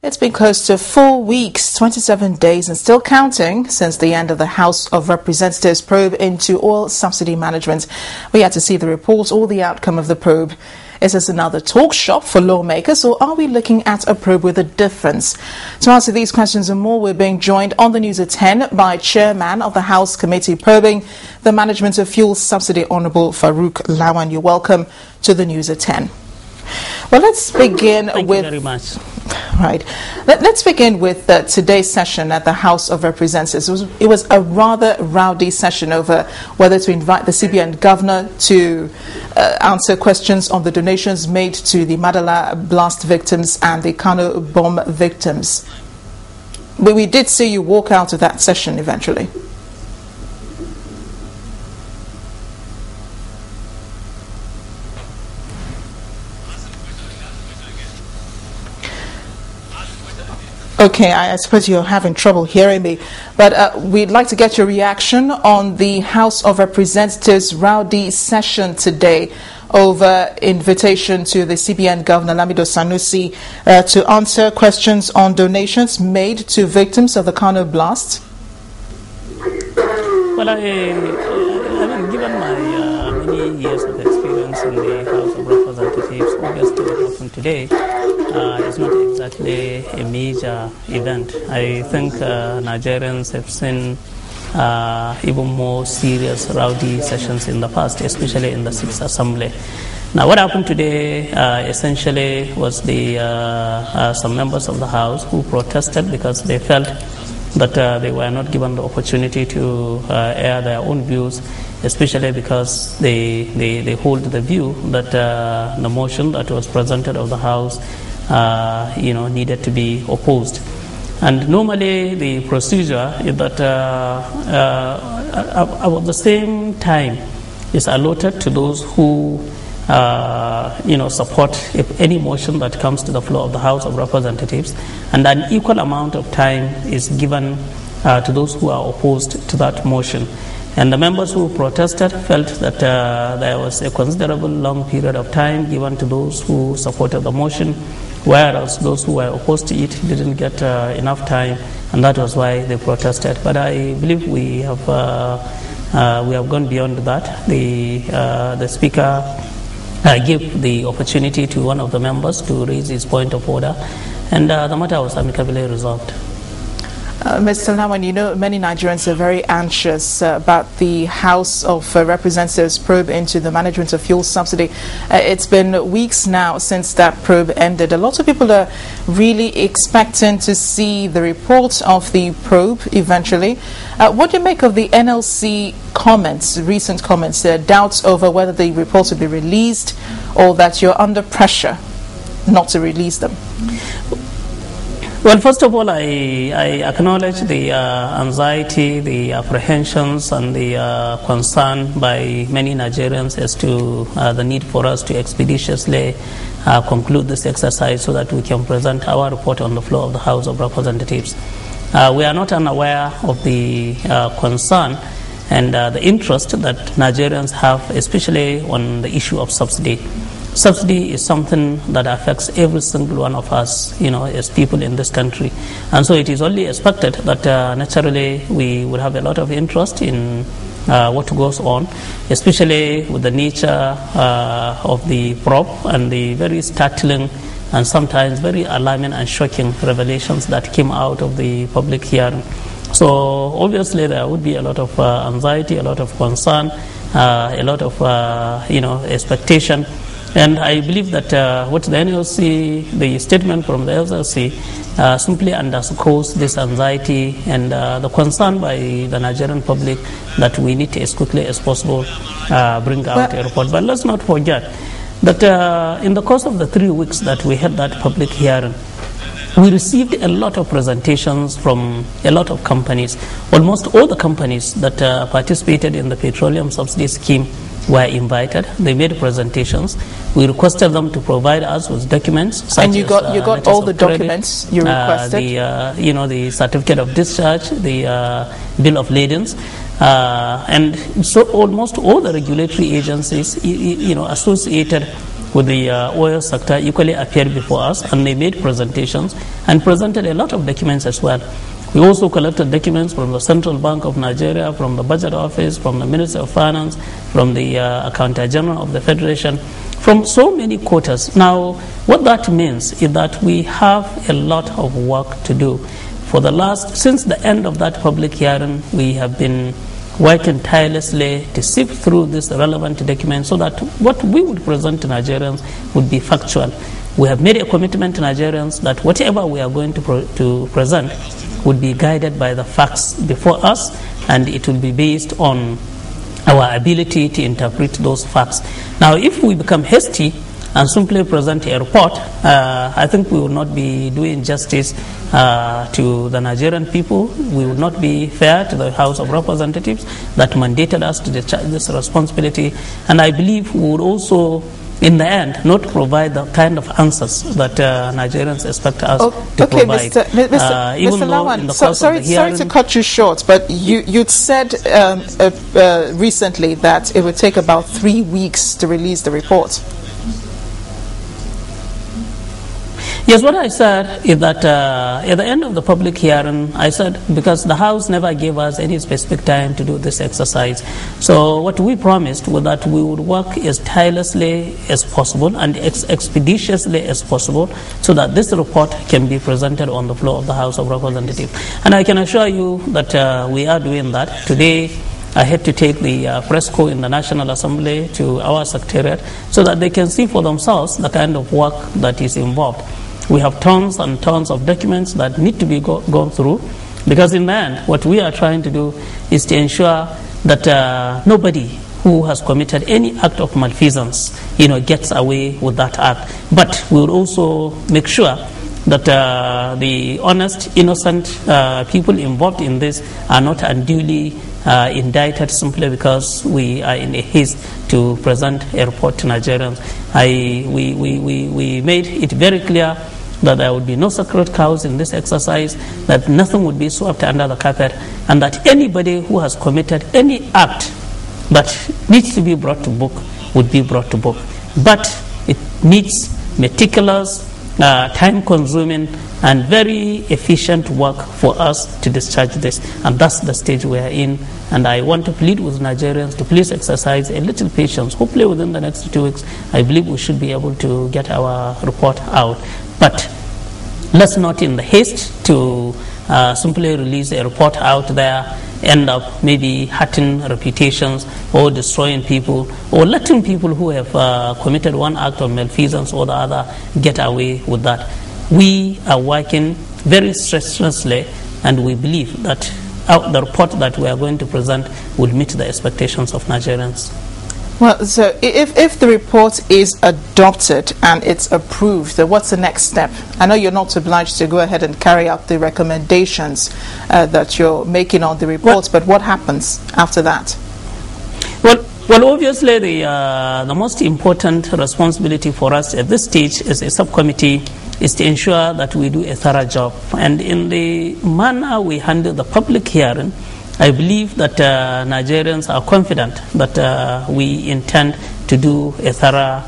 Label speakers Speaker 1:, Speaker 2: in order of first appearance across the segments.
Speaker 1: It's been close to 4 weeks, 27 days and still counting since the end of the House of Representatives probe into oil subsidy management. We had to see the report or the outcome of the probe. Is this another talk shop for lawmakers, or are we looking at a probe with a difference? To answer these questions and more, we're being joined on the news at 10 by Chairman of the House Committee probing the management of fuel subsidy, Honourable Farouk Lawan. You're welcome to the news at 10. Well, let's begin
Speaker 2: Thank you very much.
Speaker 1: Right. Let's begin with today's session at the House of Representatives. It was a rather rowdy session over whether to invite the CBN governor to answer questions on the donations made to the Madala blast victims and the Kano bomb victims. But we did see you walk out of that session eventually. Okay, I suppose you're having trouble hearing me, but we'd like to get your reaction on the House of Representatives rowdy session today over invitation to the CBN Governor Lamido Sanusi to answer questions on donations made to victims of the Kano blast.
Speaker 2: Well, I mean, given my many years of experience in the House of Representatives, obviously what happened today is not exactly a major event. I think Nigerians have seen even more serious rowdy sessions in the past, especially in the Sixth Assembly. Now, what happened today essentially was some members of the House who protested because they felt that they were not given the opportunity to air their own views, especially because they hold the view that the motion that was presented of the House needed to be opposed. And normally the procedure is that about the same time is allotted to those who support any motion that comes to the floor of the House of Representatives, and an equal amount of time is given to those who are opposed to that motion. And the members who protested felt that there was a considerable long period of time given to those who supported the motion, whereas those who were opposed to it didn't get enough time, and that was why they protested. But I believe we have gone beyond that. The Speaker gave the opportunity to one of the members to raise his point of order, and the matter was amicably resolved.
Speaker 1: Mr. Lawan, you know many Nigerians are very anxious about the House of Representatives probe into the management of fuel subsidy. It's been weeks now since that probe ended. A lot of people are really expecting to see the report of the probe eventually. What do you make of the NLC comments, recent comments, doubts over whether the reports will be released or that you're under pressure not to release them?
Speaker 2: Well, first of all, I acknowledge the anxiety, the apprehensions, and the concern by many Nigerians as to the need for us to expeditiously conclude this exercise so that we can present our report on the floor of the House of Representatives. We are not unaware of the concern and the interest that Nigerians have, especially on the issue of subsidy. Subsidy is something that affects every single one of us, as people in this country. And so it is only expected that naturally we will have a lot of interest in what goes on, especially with the nature of the probe and the very startling and sometimes very alarming and shocking revelations that came out of the public hearing. So obviously there would be a lot of anxiety, a lot of concern, a lot of expectation. And I believe that what the NLC, the statement from the NLC, simply underscores this anxiety and the concern by the Nigerian public that we need to, as quickly as possible, bring out a report. But let's not forget that in the course of the 3 weeks that we had that public hearing, we received a lot of presentations from a lot of companies. Almost all the companies that participated in the petroleum subsidy scheme were invited. They made presentations. We requested them to provide us with documents.
Speaker 1: And you got all the documents you requested?
Speaker 2: The certificate of discharge, the bill of ladings, and so almost all the regulatory agencies, associated with the oil sector equally appeared before us, and they made presentations and presented a lot of documents as well. We also collected documents from the Central Bank of Nigeria, from the Budget Office, from the Ministry of Finance, from the Accountant General of the Federation, from so many quarters. Now, what that means is that we have a lot of work to do. Since the end of that public hearing, we have been working tirelessly to sift through this relevant document so that what we would present to Nigerians would be factual. We have made a commitment to Nigerians that whatever we are going to present would be guided by the facts before us, and it will be based on our ability to interpret those facts. Now, if we become hasty and simply present a report, I think we will not be doing justice to the Nigerian people. We will not be fair to the House of Representatives that mandated us to discharge this responsibility. And I believe we would also, in the end, not provide the kind of answers that Nigerians expect us to provide.
Speaker 1: Mr. Lawan, sorry to cut you short, but you'd said recently that it would take about 3 weeks to release the report.
Speaker 2: Yes, what I said is that at the end of the public hearing, I said, because the House never gave us any specific time to do this exercise. So what we promised was that we would work as tirelessly as possible and expeditiously as possible so that this report can be presented on the floor of the House of Representatives. And I can assure you that we are doing that. Today, I had to take the fresco in the National Assembly to our secretariat so that they can see for themselves the kind of work that is involved. We have tons and tons of documents that need to be gone through, because in the end, what we are trying to do is to ensure that nobody who has committed any act of malfeasance, gets away with that act. But we will also make sure that the honest, innocent people involved in this are not unduly indicted simply because we are in a haste to present a report to Nigerians. We made it very clear that there would be no sacred cows in this exercise, that nothing would be swept under the carpet, and that anybody who has committed any act that needs to be brought to book would be brought to book. But it needs meticulous, time-consuming, and very efficient work for us to discharge this. And that's the stage we are in. And I want to plead with Nigerians to please exercise a little patience. Hopefully within the next 2 weeks, I believe we should be able to get our report out. But let's not, in the haste to simply release a report out there, end up maybe hurting reputations or destroying people or letting people who have committed one act of malfeasance or the other get away with that. We are working very strenuously, and we believe that the report that we are going to present will meet the expectations of Nigerians.
Speaker 1: Well, so if the report is adopted and it's approved, then what's the next step? I know you're not obliged to go ahead and carry out the recommendations that you're making on the report, but what happens after that?
Speaker 2: Well, obviously the most important responsibility for us at this stage as a subcommittee is to ensure that we do a thorough job. And in the manner we handle the public hearing, I believe that Nigerians are confident that we intend to do a thorough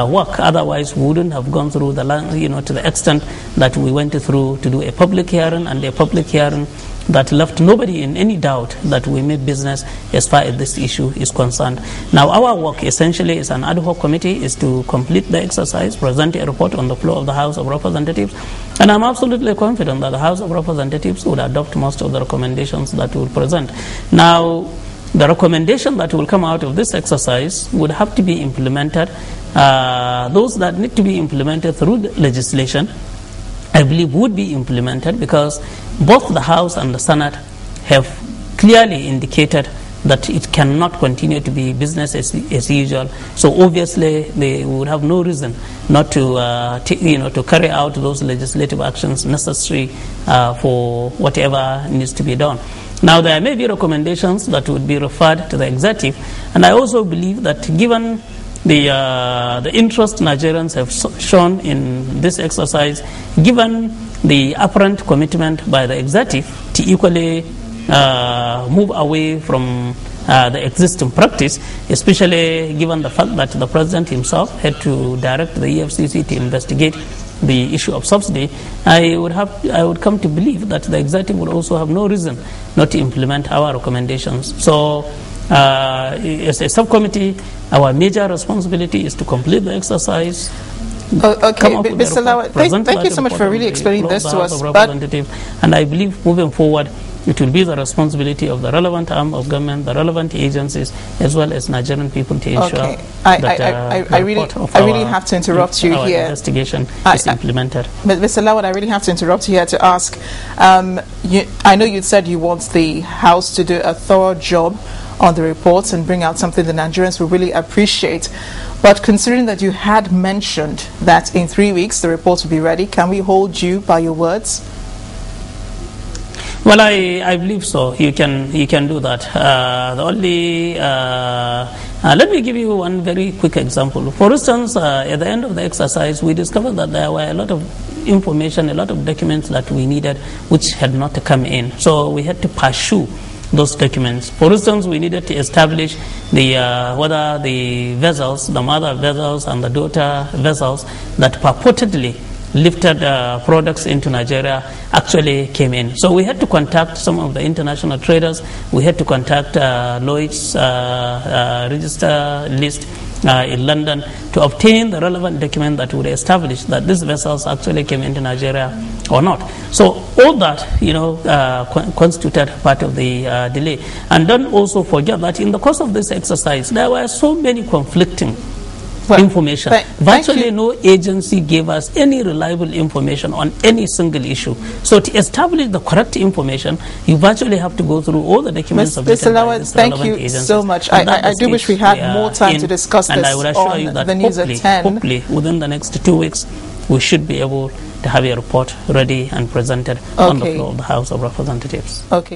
Speaker 2: work. Otherwise, we wouldn't have gone through to the extent that we went through to do a public hearing, and a public hearing that left nobody in any doubt that we made business as far as this issue is concerned. Now, our work essentially as an ad hoc committee is to complete the exercise, present a report on the floor of the House of Representatives, and I'm absolutely confident that the House of Representatives would adopt most of the recommendations that we will present. Now, the recommendation that will come out of this exercise would have to be implemented. Those that need to be implemented through legislation, I believe, would be implemented, because both the House and the Senate have clearly indicated that it cannot continue to be business as usual. So obviously they would have no reason not to carry out those legislative actions necessary for whatever needs to be done. Now, there may be recommendations that would be referred to the executive, and I also believe that given the interest Nigerians have shown in this exercise, given the apparent commitment by the executive to equally move away from the existing practice, especially given the fact that the President himself had to direct the EFCC to investigate the issue of subsidy. I would come to believe that the executive would also have no reason not to implement our recommendations. So, as a subcommittee, our major responsibility is to complete the exercise.
Speaker 1: Okay, Mr. Lawan, thank you so much for really explaining this to us.
Speaker 2: And I believe moving forward, it will be the responsibility of the relevant arm of government, the relevant agencies, as well as Nigerian people to ensure that
Speaker 1: I really have to interrupt you here.
Speaker 2: Investigation is implemented.
Speaker 1: Mr. Lawan, I really have to interrupt you here to ask. I know you said you want the House to do a thorough job on the reports and bring out something the Nigerians will really appreciate. But considering that you had mentioned that in 3 weeks the reports will be ready, can we hold you by your words?
Speaker 2: Well, I believe so. You can do that. The only let me give you one very quick example. For instance, at the end of the exercise, we discovered that there were a lot of information, a lot of documents that we needed, which had not come in. So we had to pursue those documents. For instance, we needed to establish the whether the vessels, the mother vessels and the daughter vessels that purportedly lifted products into Nigeria actually came in. So we had to contact some of the international traders. We had to contact Lloyd's register list in London to obtain the relevant document that would establish that these vessels actually came into Nigeria or not. So all that, constituted part of the delay. And don't also forget that in the course of this exercise, there were so many conflicting information. Virtually no agency gave us any reliable information on any single issue. So to establish the correct information, you virtually have to go through all the documents submitted by these relevant
Speaker 1: thank you
Speaker 2: agencies.
Speaker 1: so much. I do wish we had more time to discuss this.
Speaker 2: And I would assure you that
Speaker 1: the news at 10.
Speaker 2: Hopefully within the next 2 weeks, we should be able to have a report ready and presented on the floor of the House of Representatives.
Speaker 1: Okay.